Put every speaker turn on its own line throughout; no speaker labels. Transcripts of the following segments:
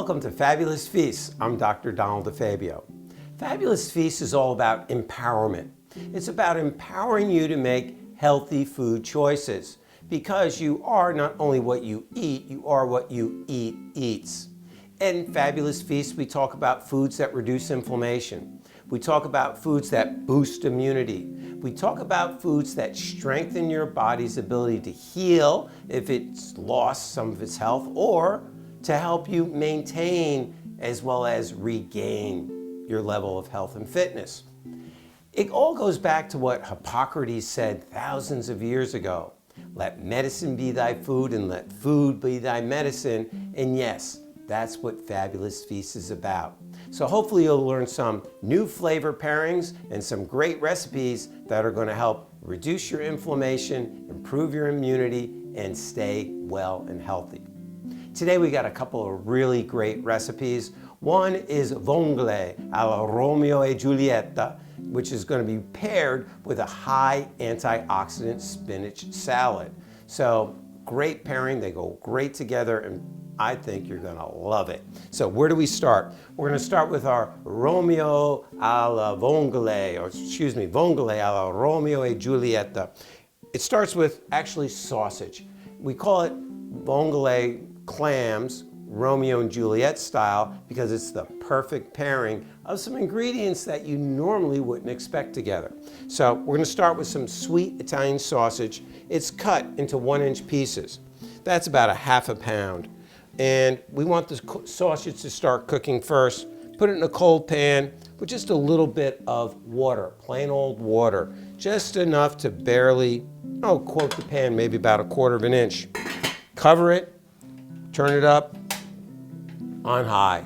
Welcome to Fabulous Feasts. I'm Dr. DeFabio. Fabulous Feasts is all about empowerment. It's about empowering you to make healthy food choices because you are not only what you eat, you are what you eat eats. In Fabulous Feasts, we talk about foods that reduce inflammation. We talk about foods that boost immunity. We talk about foods that strengthen your body's ability to heal if it's lost some of its health, or to help you maintain as well as regain your level of health and fitness. It all goes back to what Hippocrates said thousands of years ago. Let medicine be thy food and let food be thy medicine. And yes, that's what Fabulous Feast is about. So hopefully you'll learn some new flavor pairings and some great recipes that are going to help reduce your inflammation, improve your immunity, and stay well and healthy. Today we got a couple of really great recipes. One is Vongole alla Romeo e Julieta, which is going to be paired with a high antioxidant spinach salad. So great pairing, they go great together, and I think you're going to love it. So where do we start? We're going to start with our Romeo alla Vongole, or excuse me, Vongole alla Romeo e Julieta. It starts with actually sausage. We call it Vongole Clams, Romeo and Juliet style, because it's the perfect pairing of some ingredients that you normally wouldn't expect together. So we're going to start with some sweet Italian sausage. It's cut into 1-inch pieces. That's about ½ pound. And we want the sausage to start cooking first. Put it in a cold pan with just a little bit of water, plain old water, just enough to barely, quote the pan, maybe about 1/4 inch. Cover it, turn it up on high.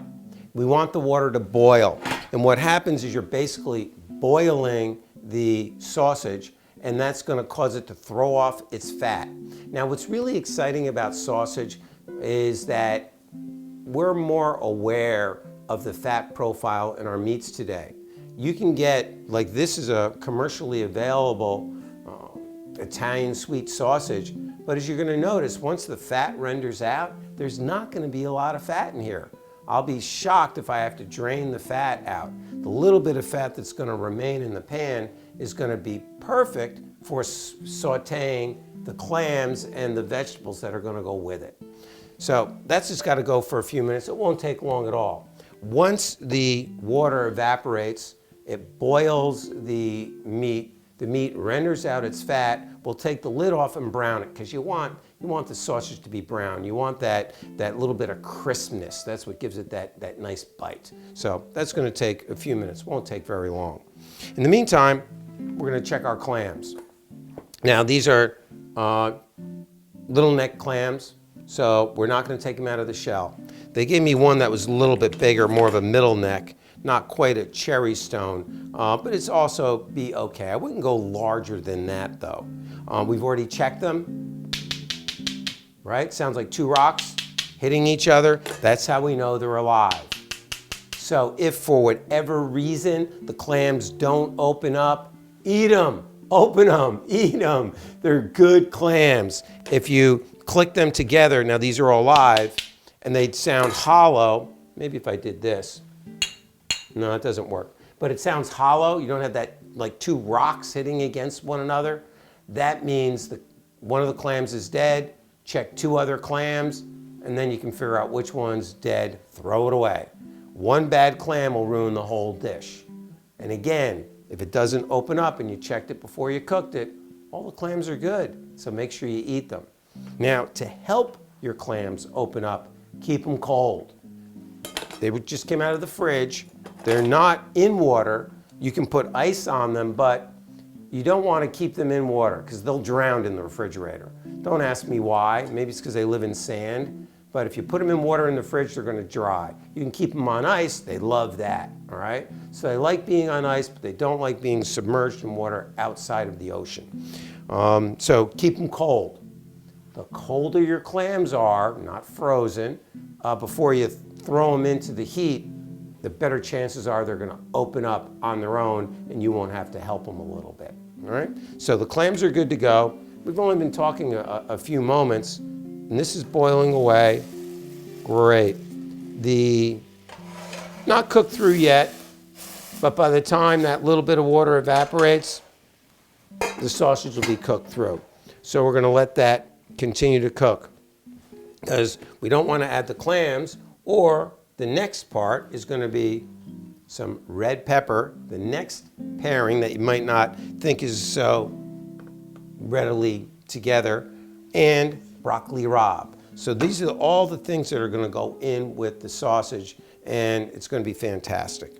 We want the water to boil. And what happens is you're basically boiling the sausage, and that's going to cause it to throw off its fat. Now, what's really exciting about sausage is that we're more aware of the fat profile in our meats today. You can get, like this is a commercially available Italian sweet sausage, but as you're going to notice, once the fat renders out, there's not going to be a lot of fat in here. I'll be shocked if I have to drain the fat out. The little bit of fat that's going to remain in the pan is going to be perfect for sauteing the clams and the vegetables that are going to go with it. So that's just got to go for a few minutes. It won't take long at all. Once the water evaporates, it boils the meat renders out its fat. We'll take the lid off and brown it, because you want the sausage to be brown. You want that little bit of crispness. That's what gives it that nice bite. So that's going to take a few minutes. Won't take very long. In the meantime, we're going to check our clams. Now these are little neck clams, so we're not going to take them out of the shell. They gave me one that was a little bit bigger, more of a middle neck. Not quite a cherry stone, but it's also be okay. I wouldn't go larger than that though. We've already checked them, right? Sounds like two rocks hitting each other. That's how we know they're alive. So if for whatever reason the clams don't open up, eat them, open them, eat them. They're good clams. If you click them together, now these are all live, and they'd sound hollow. Maybe if I did this. No, it doesn't work. But it sounds hollow. You don't have that like two rocks hitting against one another. That means that one of the clams is dead. Check 2 other clams, and then you can figure out which one's dead. Throw it away. One bad clam will ruin the whole dish. And again, if it doesn't open up and you checked it before you cooked it, all the clams are good. So make sure you eat them. Now, to help your clams open up, keep them cold. They just came out of the fridge. They're not in water. You can put ice on them, but you don't want to keep them in water because they'll drown in the refrigerator. Don't ask me why. Maybe it's because they live in sand. But if you put them in water in the fridge, they're going to dry. You can keep them on ice. They love that, all right? So they like being on ice, but they don't like being submerged in water outside of the ocean. So keep them cold. The colder your clams are, not frozen, before you throw them into the heat, the better chances are they're going to open up on their own and you won't have to help them a little bit. All right? So the clams are good to go. We've only been talking a few moments, and this is boiling away. Great. not cooked through yet, but by the time that little bit of water evaporates, the sausage will be cooked through. So we're going to let that continue to cook because we don't want to add the clams, or the next part is going to be some red pepper, the next pairing that you might not think is so readily together, and broccoli rabe. So these are all the things that are going to go in with the sausage, and it's going to be fantastic.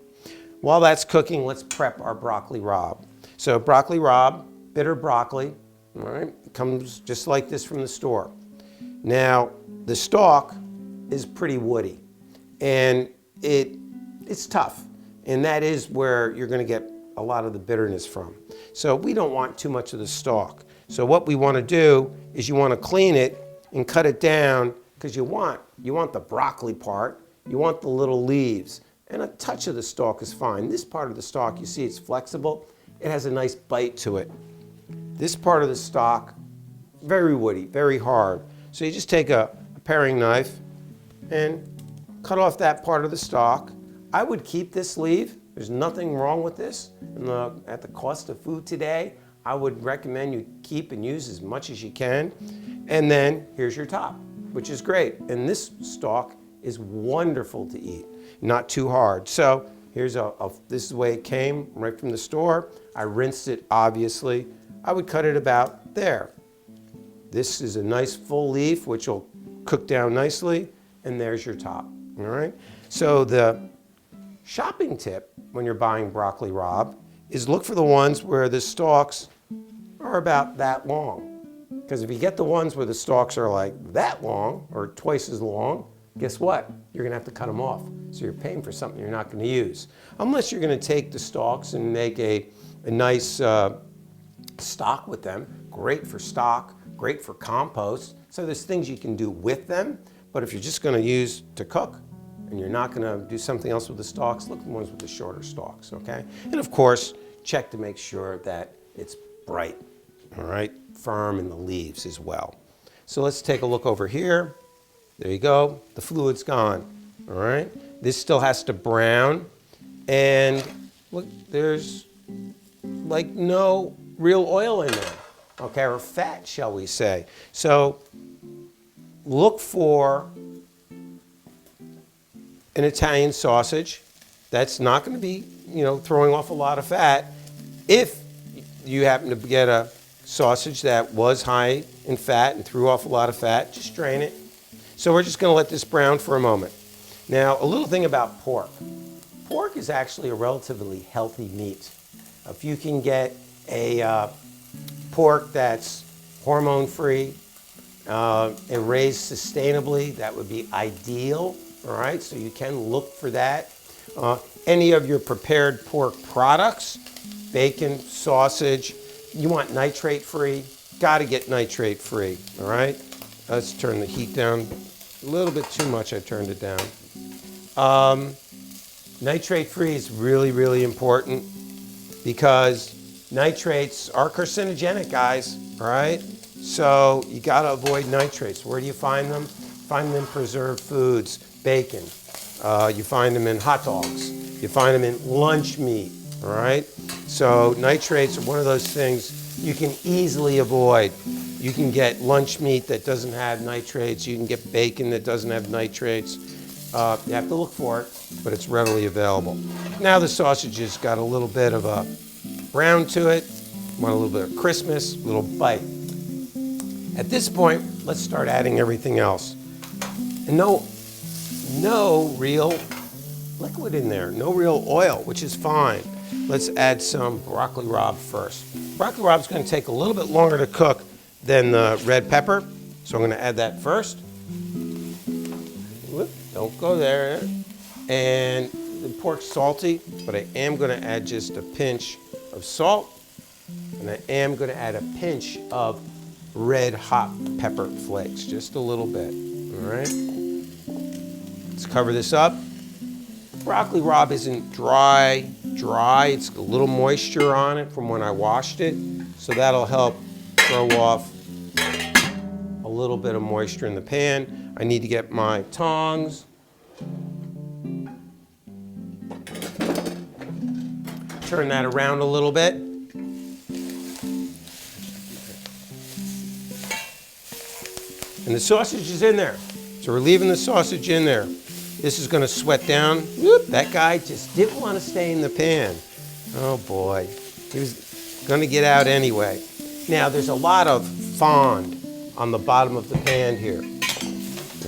While that's cooking, let's prep our broccoli rabe. So broccoli rabe, bitter broccoli, all right, it comes just like this from the store. Now, the stalk is pretty woody, and it's tough, and that is where you're going to get a lot of the bitterness from. So we don't want too much of the stalk. So what we want to do is you want to clean it and cut it down, because you want the broccoli part, you want the little leaves, and a touch of the stalk is fine. This part of the stalk, you see it's flexible, it has a nice bite to it. This part of the stalk, very woody, very hard. So you just take a paring knife and cut off that part of the stalk. I would keep this leaf. There's nothing wrong with this. At the cost of food today, I would recommend you keep and use as much as you can. And then here's your top, which is great. And this stalk is wonderful to eat, not too hard. So here's this is the way it came right from the store. I rinsed it, obviously. I would cut it about there. This is a nice full leaf, which will cook down nicely, and there's your top, all right? So the shopping tip when you're buying broccoli rabe is look for the ones where the stalks are about that long. Because if you get the ones where the stalks are like that long, or twice as long, guess what? You're gonna have to cut them off. So you're paying for something you're not gonna use. Unless you're gonna take the stalks and make a nice stock with them. Great for stock, great for compost. So there's things you can do with them, but if you're just gonna use to cook and you're not gonna do something else with the stalks, look for the ones with the shorter stalks, okay? And of course, check to make sure that it's bright, all right? Firm in the leaves as well. So let's take a look over here. There you go, the fluid's gone, all right? This still has to brown, and look, there's like no real oil in there, okay, or fat, shall we say. So look for an Italian sausage that's not going to be, throwing off a lot of fat. If you happen to get a sausage that was high in fat and threw off a lot of fat, just drain it. So we're just going to let this brown for a moment. Now, a little thing about pork. Pork is actually a relatively healthy meat. If you can get a pork that's hormone-free and raised sustainably, that would be ideal, all right? So you can look for that. Any of your prepared pork products, bacon, sausage, you want nitrate-free, gotta get nitrate-free, all right? Let's turn the heat down. A little bit too much, I turned it down. Nitrate-free is really, really important because nitrates are carcinogenic, guys, all right? So you gotta avoid nitrates. Where do you find them? Find them in preserved foods, bacon. You find them in hot dogs. You find them in lunch meat, all right? So nitrates are one of those things you can easily avoid. You can get lunch meat that doesn't have nitrates. You can get bacon that doesn't have nitrates. You have to look for it, but it's readily available. Now the sausage has got a little bit of a brown to it. Want a little bit of crispness, a little bite. At this point, let's start adding everything else. And no real liquid in there, no real oil, which is fine. Let's add some broccoli rabe first. Broccoli rabe is going to take a little bit longer to cook than the red pepper, so I'm going to add that first. Whoop, don't go there. And the pork's salty, but I am going to add just a pinch of salt, and I am going to add a pinch of red hot pepper flakes, just a little bit, all right? Let's cover this up. Broccoli rabe isn't dry, it's a little moisture on it from when I washed it, so that'll help throw off a little bit of moisture in the pan. I need to get my tongs turn that around a little bit. And the sausage is in there. So we're leaving the sausage in there. This is going to sweat down. Whoop, that guy just didn't want to stay in the pan. Oh boy, he was going to get out anyway. Now there's a lot of fond on the bottom of the pan here.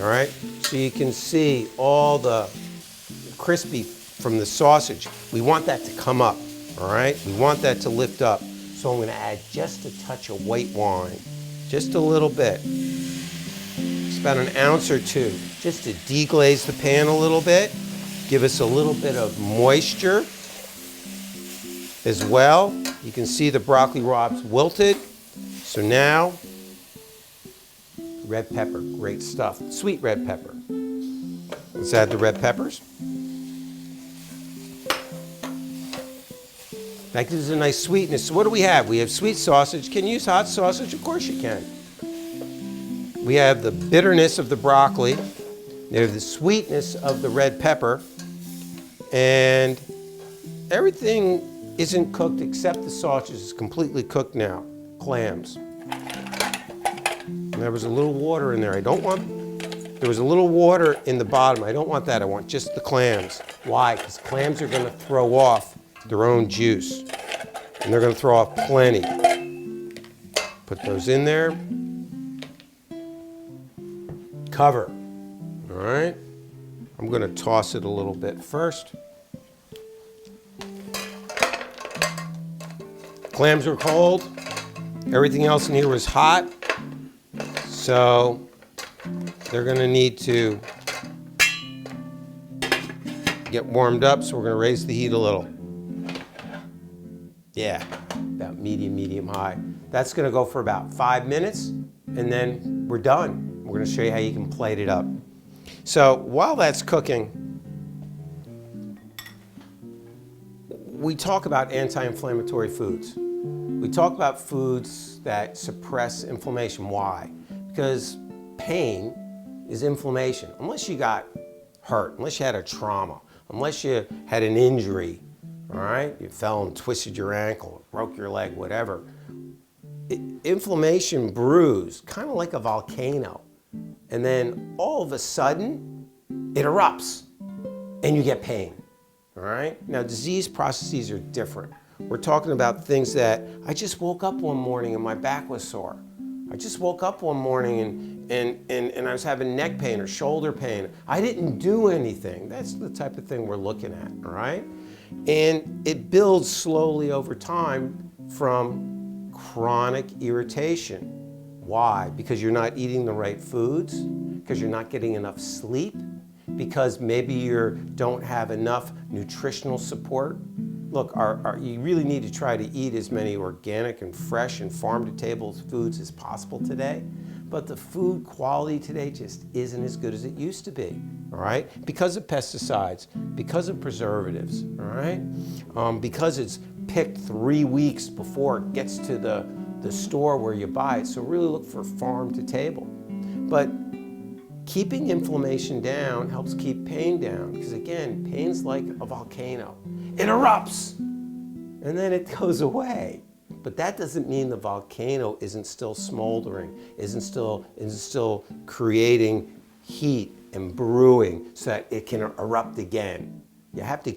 All right, so you can see all the crispy from the sausage. We want that to come up, all right? We want that to lift up. So I'm going to add just a touch of white wine, just a little bit. It's about an ounce or two, just to deglaze the pan a little bit, give us a little bit of moisture as well. You can see the broccoli rabe's wilted. So now, red pepper, great stuff. Sweet red pepper. Let's add the red peppers. That gives a nice sweetness. So what do we have? We have sweet sausage. Can you use hot sausage? Of course you can. We have the bitterness of the broccoli. We have the sweetness of the red pepper. And everything isn't cooked except the sausage is completely cooked now. Clams. And there was a little water in there. There was a little water in the bottom. I don't want that. I want just the clams. Why? Because clams are going to throw off their own juice. And they're going to throw off plenty. Put those in there. Cover. All right. I'm going to toss it a little bit first. Clams are cold. Everything else in here was hot. So they're going to need to get warmed up. So we're going to raise the heat a little. Yeah, about medium high. That's going to go for about 5 minutes, and then we're done. We're going to show you how you can plate it up. So while that's cooking, we talk about anti-inflammatory foods. We talk about foods that suppress inflammation. Why? Because pain is inflammation. Unless you got hurt, unless you had a trauma, unless you had an injury, all right? You fell and twisted your ankle, broke your leg, whatever. Inflammation brews, kind of like a volcano. And then all of a sudden, it erupts and you get pain, all right? Now, disease processes are different. We're talking about things that I just woke up one morning and my back was sore. I just woke up one morning and I was having neck pain or shoulder pain. I didn't do anything. That's the type of thing we're looking at, all right? And it builds slowly over time from chronic irritation. Why? Because you're not eating the right foods, because you're not getting enough sleep, because maybe you don't have enough nutritional support. Look, you really need to try to eat as many organic and fresh and farm-to-table foods as possible today. But the food quality today just isn't as good as it used to be, all right? Because of pesticides, because of preservatives, all right? Because it's picked 3 weeks before it gets to the store where you buy it. So really look for farm-to-table. But keeping inflammation down helps keep pain down, because again, pain's like a volcano. It erupts, and then it goes away. But that doesn't mean the volcano isn't still smoldering, isn't still creating heat and brewing so that it can erupt again. You have to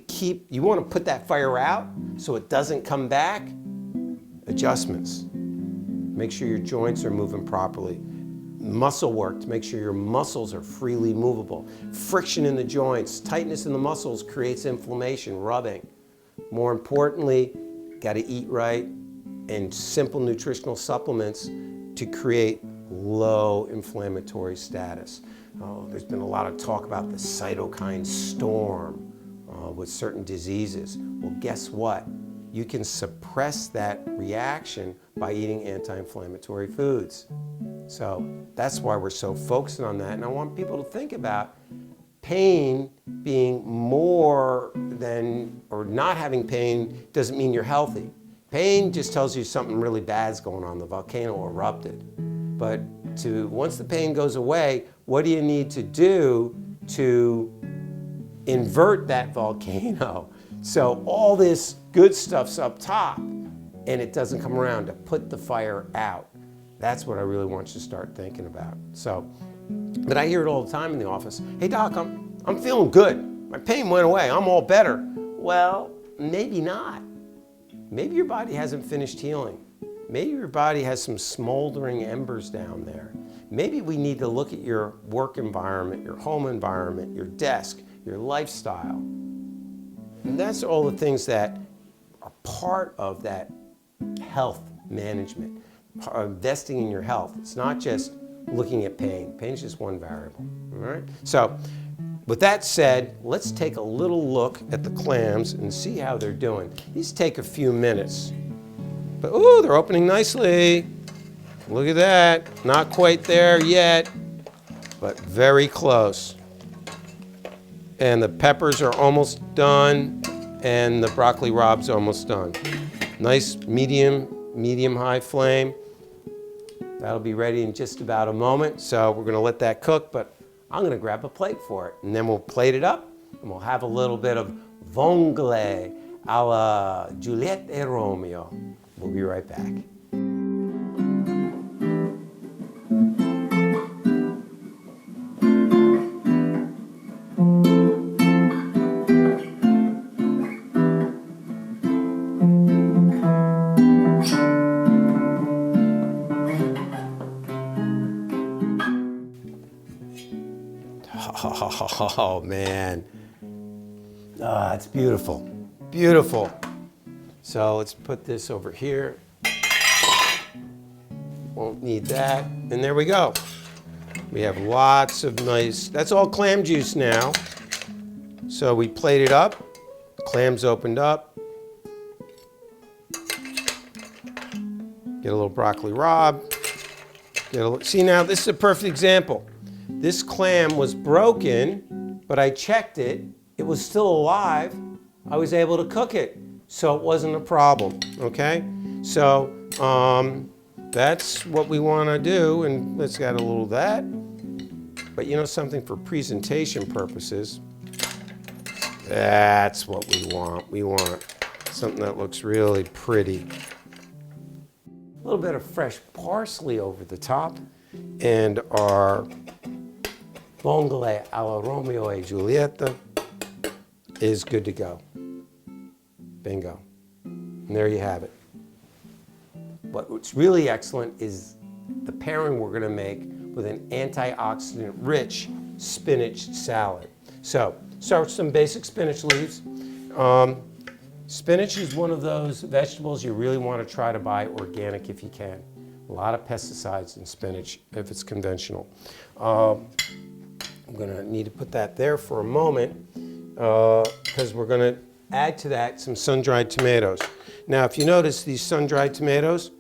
you want to put that fire out so it doesn't come back. Adjustments. Make sure your joints are moving properly. Muscle work to make sure your muscles are freely movable. Friction in the joints, tightness in the muscles creates inflammation, rubbing. More importantly, got to eat right and simple nutritional supplements to create low inflammatory status. There's been a lot of talk about the cytokine storm with certain diseases. Well, guess what? You can suppress that reaction by eating anti-inflammatory foods. So that's why we're so focused on that. And I want people to think about pain being more than, or not having pain doesn't mean you're healthy. Pain just tells you something really bad's going on. The volcano erupted. But once the pain goes away, what do you need to do to invert that volcano? So all this good stuff's up top and it doesn't come around to put the fire out. That's what I really want you to start thinking about. So, but I hear it all the time in the office. Hey doc, I'm feeling good. My pain went away. I'm all better. Well, maybe not. Maybe your body hasn't finished healing. Maybe your body has some smoldering embers down there. Maybe we need to look at your work environment, your home environment, your desk, your lifestyle. And that's all the things that are part of that health management, investing in your health. It's not just looking at pain. Pain is just one variable, all right? So with that said, let's take a little look at the clams and see how they're doing. These take a few minutes. But ooh, they're opening nicely. Look at that. Not quite there yet, but very close. And the peppers are almost done, and the broccoli rabe's almost done. Nice medium-high flame. That'll be ready in just about a moment, so we're gonna let that cook, but I'm gonna grab a plate for it, and then we'll plate it up, and we'll have a little bit of Vongole a la Julieta and Romeo. We'll be right back. Oh man, it's beautiful, beautiful. So let's put this over here. Won't need that, and there we go. We have lots of nice, that's all clam juice now. So we plate it up, clams opened up. Get a little broccoli rabe. See now, this is a perfect example. This clam was broken, but I checked it. It was still alive. I was able to cook it, so it wasn't a problem, okay? So that's what we want to do, and let's add a little of that. But you know something, for presentation purposes, that's what we want. We want something that looks really pretty. A little bit of fresh parsley over the top, and our Vongole a la Romeo e Julieta is good to go. Bingo. And there you have it. What's really excellent is the pairing we're going to make with an antioxidant-rich spinach salad. So, start with some basic spinach leaves. Spinach is one of those vegetables you really want to try to buy organic if you can. A lot of pesticides in spinach if it's conventional. I'm going to need to put that there for a moment because we're going to add to that some sun-dried tomatoes. Now, if you notice, these sun-dried tomatoes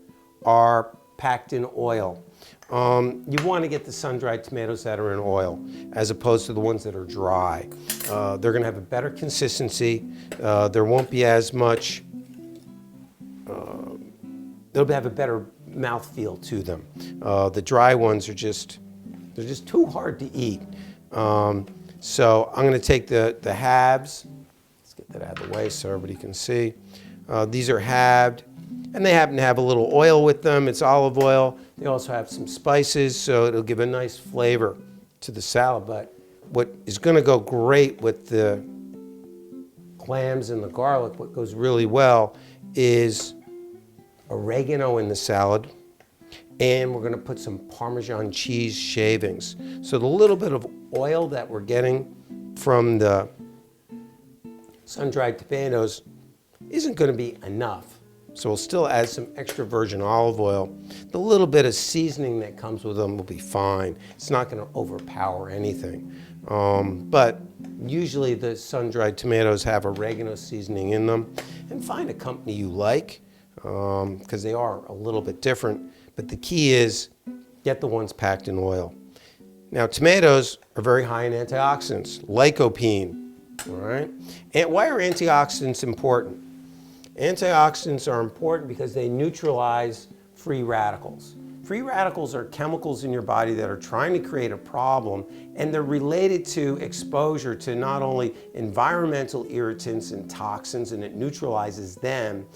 are packed in oil. You want to get the sun-dried tomatoes that are in oil as opposed to the ones that are dry. They're going to have a better consistency. There won't be as much, they'll have a better mouthfeel to them. The dry ones are they're just too hard to eat. So I'm going to take the halves. Let's get that out of the way so everybody can see. These are halved, and they happen to have a little oil with them. It's olive oil. They also have some spices, so it'll give a nice flavor to the salad. But what is going to go great with the clams and the garlic, what goes really well, is oregano in the salad. And we're going to put some Parmesan cheese shavings. So the little bit of oil that we're getting from the sun-dried tomatoes isn't going to be enough. So we'll still add some extra virgin olive oil. The little bit of seasoning that comes with them will be fine. It's not going to overpower anything. But usually the sun-dried tomatoes have oregano seasoning in them. And find a company you like, because they are a little bit different. But the key is get the ones packed in oil. Now, tomatoes are very high in antioxidants, lycopene, all right? And why are antioxidants important? Antioxidants are important because they neutralize free radicals. Free radicals are chemicals in your body that are trying to create a problem, and they're related to exposure to not only environmental irritants and toxins, and it neutralizes them.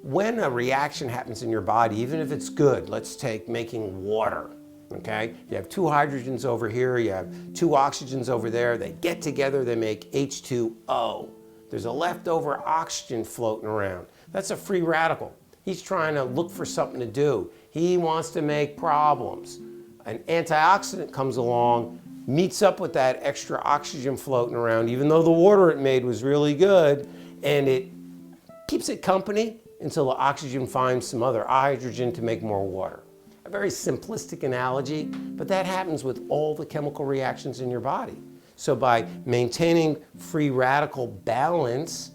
When a reaction happens in your body, even if it's good, let's take making water, okay? You have 2 hydrogens over here, you have 2 oxygens over there, they get together, they make H2O. There's a leftover oxygen floating around. That's a free radical. He's trying to look for something to do. He wants to make problems. An antioxidant comes along, meets up with that extra oxygen floating around, even though the water it made was really good, and it keeps it company until the oxygen finds some other hydrogen to make more water. A very simplistic analogy, but that happens with all the chemical reactions in your body. So by maintaining free radical balance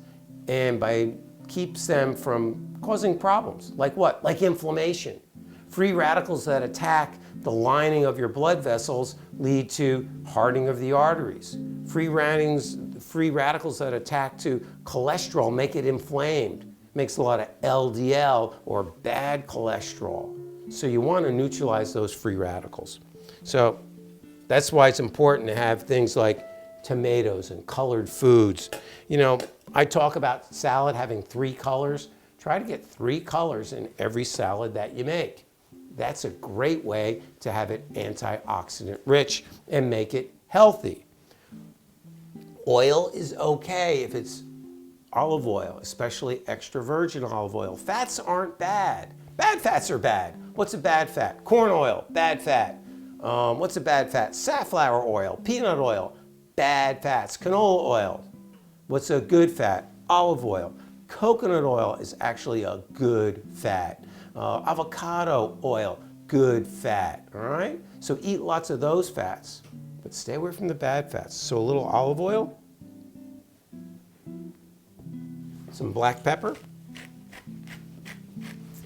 and by keeps them from causing problems. Like what? Like inflammation. Free radicals that attack the lining of your blood vessels lead to hardening of the arteries. Free radicals that attack to cholesterol make it inflamed. Makes a lot of LDL or bad cholesterol. So you want to neutralize those free radicals. So that's why it's important to have things like tomatoes and colored foods. You know, I talk about salad having 3 colors. Try to get 3 colors in every salad that you make. That's a great way to have it antioxidant rich and make it healthy. Oil is okay if it's olive oil, especially extra virgin olive oil. Fats aren't bad. Bad fats are bad. What's a bad fat? Corn oil, bad fat. What's a bad fat? Safflower oil, peanut oil, bad fats. Canola oil. What's a good fat? Olive oil. Coconut oil is actually a good fat. Avocado oil, good fat, all right? So eat lots of those fats, but stay away from the bad fats. So a little olive oil, some black pepper.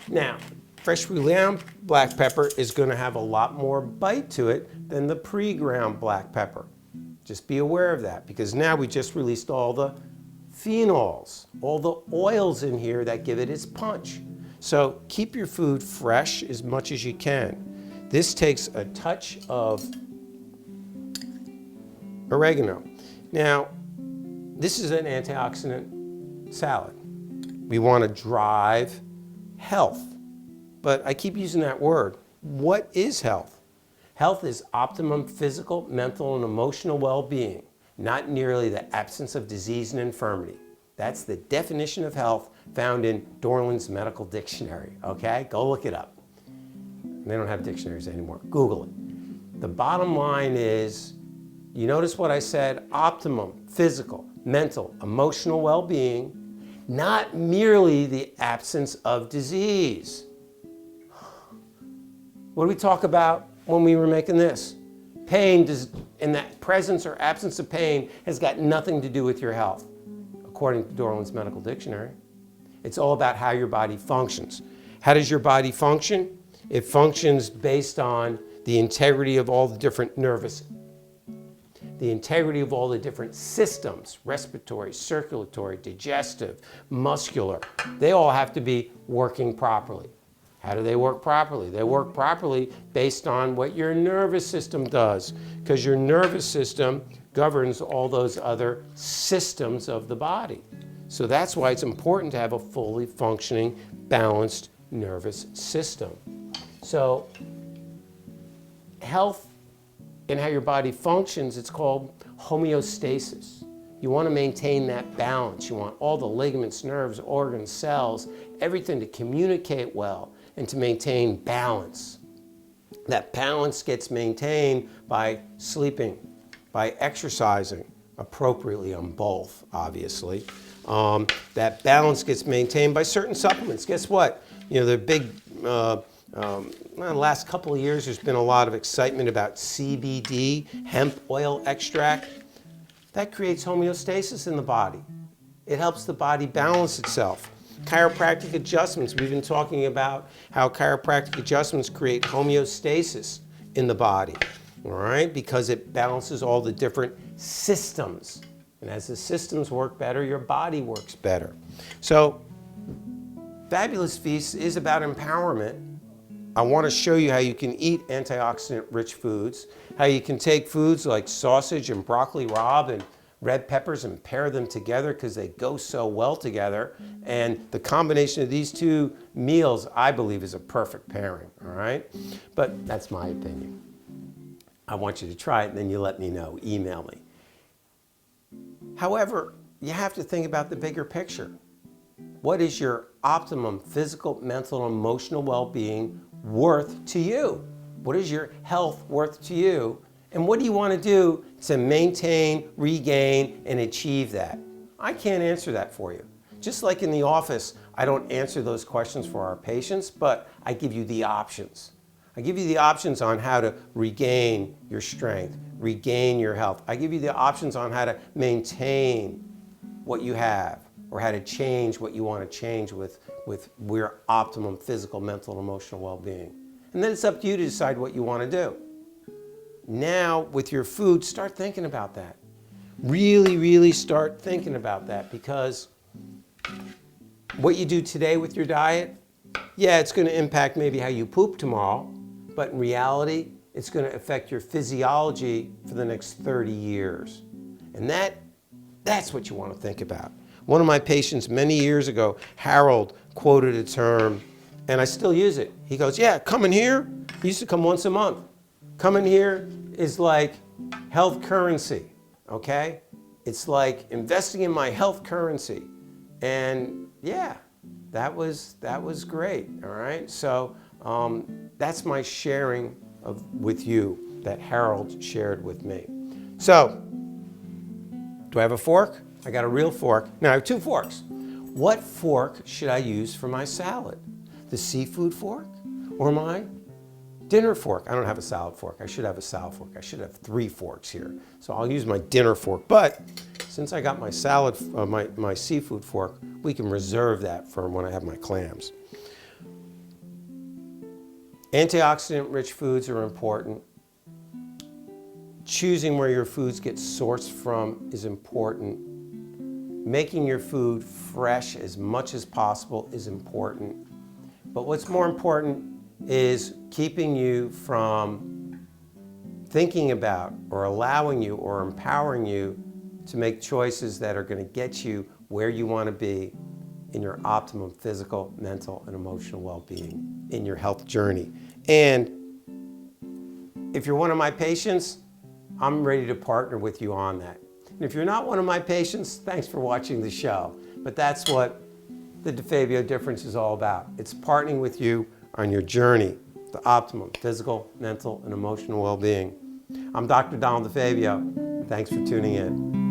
Now, freshly ground black pepper is going to have a lot more bite to it than the pre-ground black pepper. Just be aware of that, because now we just released all the phenols, all the oils in here that give it its punch. So keep your food fresh as much as you can. This takes a touch of oregano. Now, this is an antioxidant salad. We want to drive health, but I keep using that word. What is health? Health is optimum physical, mental, and emotional well-being, not merely the absence of disease and infirmity. That's the definition of health found in Dorland's Medical Dictionary, okay? Go look it up. They don't have dictionaries anymore. Google it. The bottom line is, you notice what I said? Optimum physical, mental, emotional well-being, not merely the absence of disease. What do we talk about when we were making this? Pain, and that presence or absence of pain has got nothing to do with your health, according to Dorland's Medical Dictionary. It's all about how your body functions. How does your body function? It functions based on the integrity of all the different the integrity of all the different systems, respiratory, circulatory, digestive, muscular. They all have to be working properly. How do they work properly? They work properly based on what your nervous system does, because your nervous system governs all those other systems of the body. So that's why it's important to have a fully functioning, balanced nervous system. So health and how your body functions, it's called homeostasis. You want to maintain that balance. You want all the ligaments, nerves, organs, cells, everything to communicate well and to maintain balance. That balance gets maintained by sleeping, by exercising appropriately on both, obviously. That balance gets maintained by certain supplements. Guess what? You know, the big, the last couple of years, there's been a lot of excitement about CBD, hemp oil extract. That creates homeostasis in the body. It helps the body balance itself. Chiropractic adjustments, we've been talking about how chiropractic adjustments create homeostasis in the body, all right? Because it balances all the different systems. And as the systems work better, your body works better. So Fabulous Feast is about empowerment, I want to show you how you can eat antioxidant-rich foods, how you can take foods like sausage and broccoli rabe and red peppers and pair them together because they go so well together. And the combination of these two meals, I believe, is a perfect pairing, all right? But that's my opinion. I want you to try it and then you let me know, email me. However, you have to think about the bigger picture. What is your optimum physical, mental, and emotional well-being worth to you? What is your health worth to you? And what do you want to do to maintain, regain, and achieve that? I can't answer that for you. Just like in the office, I don't answer those questions for our patients, but I give you the options. I give you the options on how to regain your strength, regain your health. I give you the options on how to maintain what you have or how to change what you want to change with your optimum physical, mental, and emotional well-being. And then it's up to you to decide what you want to do. Now, with your food, start thinking about that. Really, really start thinking about that, because what you do today with your diet, yeah, it's going to impact maybe how you poop tomorrow, but in reality, it's going to affect your physiology for the next 30 years. And that's what you want to think about. One of my patients many years ago, Harold, quoted a term, and I still use it. He goes, yeah, coming here, he used to come once a month. Coming here is like health currency, okay? It's like investing in my health currency. And yeah, that was great, all right? So that's my sharing with you that Harold shared with me. So, do I have a fork? I got a real fork. Now I have two forks. What fork should I use for my salad? The seafood fork or my dinner fork? I don't have a salad fork. I should have a salad fork. I should have 3 forks here. So I'll use my dinner fork. But since I got my salad, my seafood fork, we can reserve that for when I have my clams. Antioxidant-rich foods are important. Choosing where your foods get sourced from is important. Making your food fresh as much as possible is important. But what's more important is keeping you from thinking about or allowing you or empowering you to make choices that are going to get you where you want to be in your optimum physical, mental, and emotional well-being in your health journey. And if you're one of my patients, I'm ready to partner with you on that. And if you're not one of my patients, thanks for watching the show. But that's what the DeFabio difference is all about. It's partnering with you on your journey to optimum physical, mental, and emotional well-being. I'm Dr. Donald DeFabio. Thanks for tuning in.